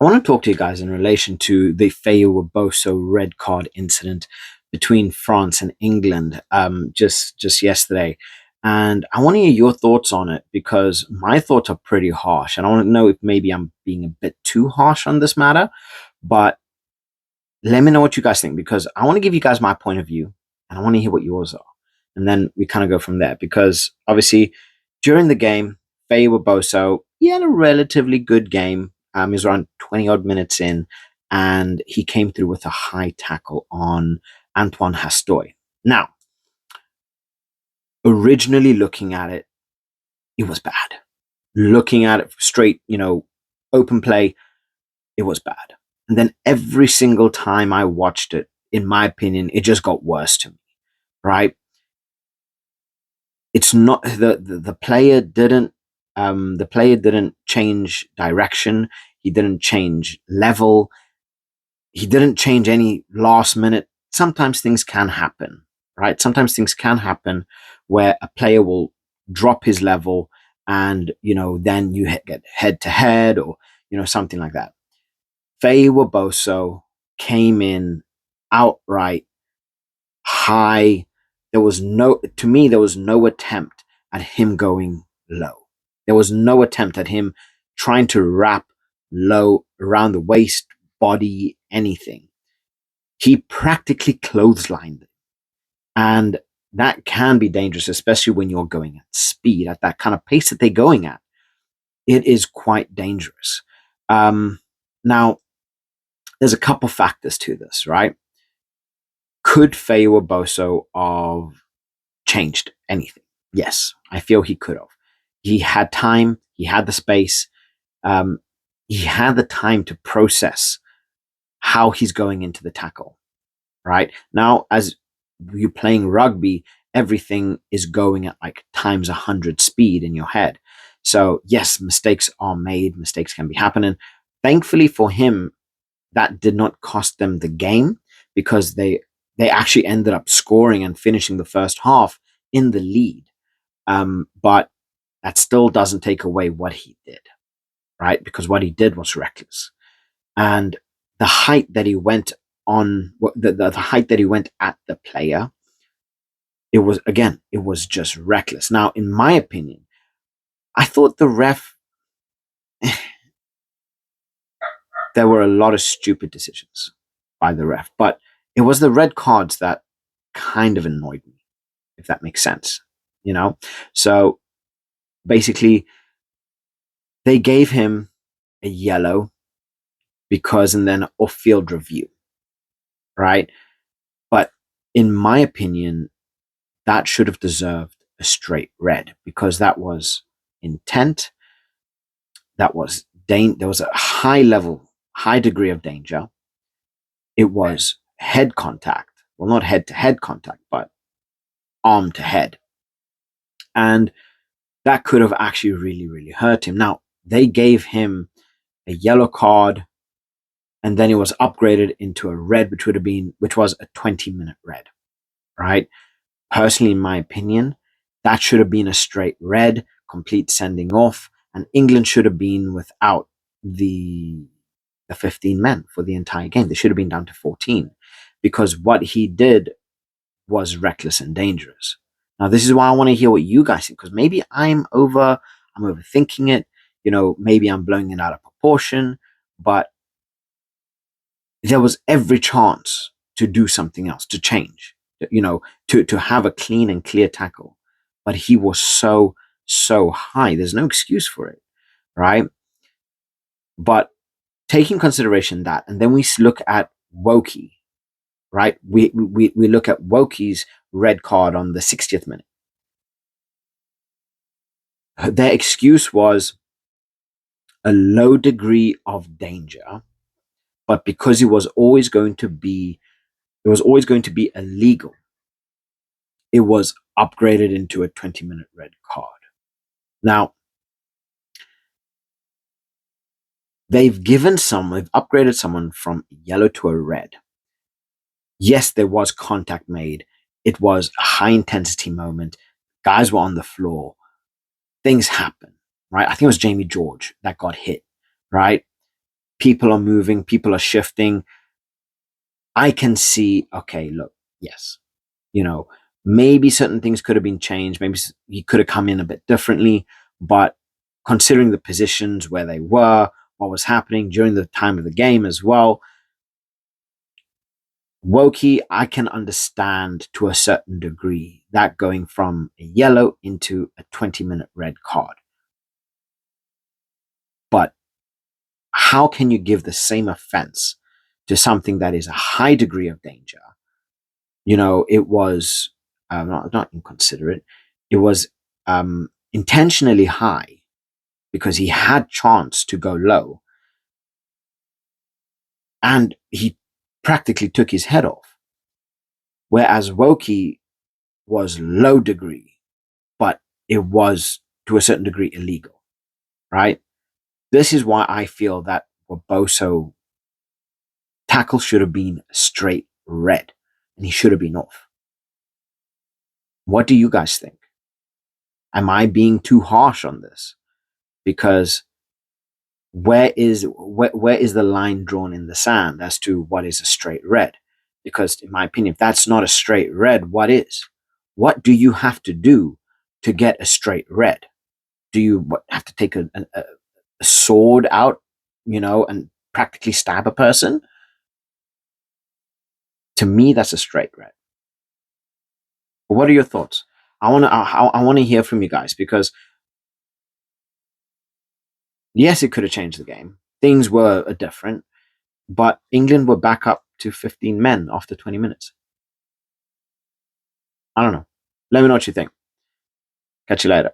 I want to talk to you guys in relation to the Feyi Waboso red card incident between France and England just yesterday. And I want to hear your thoughts on it because my thoughts are pretty harsh. And I want to know if maybe I'm being a bit too harsh on this matter. But let me know what you guys think because I want to give you guys my point of view and I want to hear what yours are. And then we kind of go from there because obviously during the game, Feyi Waboso, he had a relatively good game. He was around 20 odd minutes in and he came through with a high tackle on Antoine Hastoy. Now, originally looking at it, it was bad. Looking at it straight, open play, it was bad. And then every single time I watched it, in my opinion, it just got worse to me, right? It's not the player didn't change direction. He didn't change level. He didn't change any last minute. Sometimes things can happen, right? Sometimes things can happen where a player will drop his level and, then you get head to head or, something like that. Feyi Waboso came in outright high. To me, there was no attempt at him going low. There was no attempt at him trying to wrap low around the waist, body, anything. He practically clotheslined it. And that can be dangerous, especially when you're going at speed, at that kind of pace that they're going at. It is quite dangerous. Now, there's a couple factors to this, right? Could Feyi Waboso have changed anything? Yes, I feel he could have. He had time, he had the space, he had the time to process how he's going into the tackle, right? Now, as you're playing rugby, everything is going at like times 100 speed in your head. So yes, mistakes are made, mistakes can be happening. Thankfully for him, that did not cost them the game because they actually ended up scoring and finishing the first half in the lead. But that still doesn't take away what he did, right? Because what he did was reckless. And the height that he went on, the height that he went at the player, it was just reckless. Now, in my opinion, I thought the ref, there were a lot of stupid decisions by the ref, but it was the red cards that kind of annoyed me, if that makes sense, So basically, they gave him a yellow because, and then off-field review, right? But in my opinion, that should have deserved a straight red because that was intent. That was there was a high degree of danger. It was head contact. Well, not head to head contact, but arm to head. And that could have actually really, really hurt him. Now, they gave him a yellow card and then it was upgraded into a red, which was a 20-minute red, right? Personally, in my opinion, that should have been a straight red, complete sending off, and England should have been without the 15 men for the entire game. They should have been down to 14 because what he did was reckless and dangerous. Now, this is why I want to hear what you guys think because maybe I'm overthinking it. Maybe I'm blowing it out of proportion, but there was every chance to do something else, to change, to have a clean and clear tackle. But he was so high. There's no excuse for it, right? But taking consideration that, and then we look at Woki, right? We look at Woki's red card on the 60th minute. Their excuse was a low degree of danger, but because it was always going to be illegal, it was upgraded into a 20-minute red card. Now, they've upgraded someone from yellow to a red. Yes, there was contact made. It was a high intensity moment. Guys were on the floor. Things happen, right? I think it was Jamie George that got hit, right? people are moving, people are shifting. I can see, okay, look, yes, you know, maybe certain things could have been changed. Maybe he could have come in a bit differently, but considering the positions where they were, what was happening during the time of the game as well, Woki, I can understand to a certain degree that going from a yellow into a 20-minute red card. But how can you give the same offense to something that is a high degree of danger? It was not inconsiderate. It was intentionally high because he had chance to go low, and he practically took his head off. Whereas Woki was low degree, but it was to a certain degree illegal, right? This is why I feel that Waboso tackle should have been straight red, and he should have been off. What do you guys think? Am I being too harsh on this? Because where is the line drawn in the sand as to what is a straight red? Because in my opinion, if that's not a straight red, what is? What do you have to do to get a straight red? Do you have to take a sword out, and practically stab a person? To me, that's a straight red. What are your thoughts? I want to hear from you guys, because yes, it could have changed the game. Things were different, but England were back up to 15 men after 20 minutes. I don't know. Let me know what you think. Catch you later.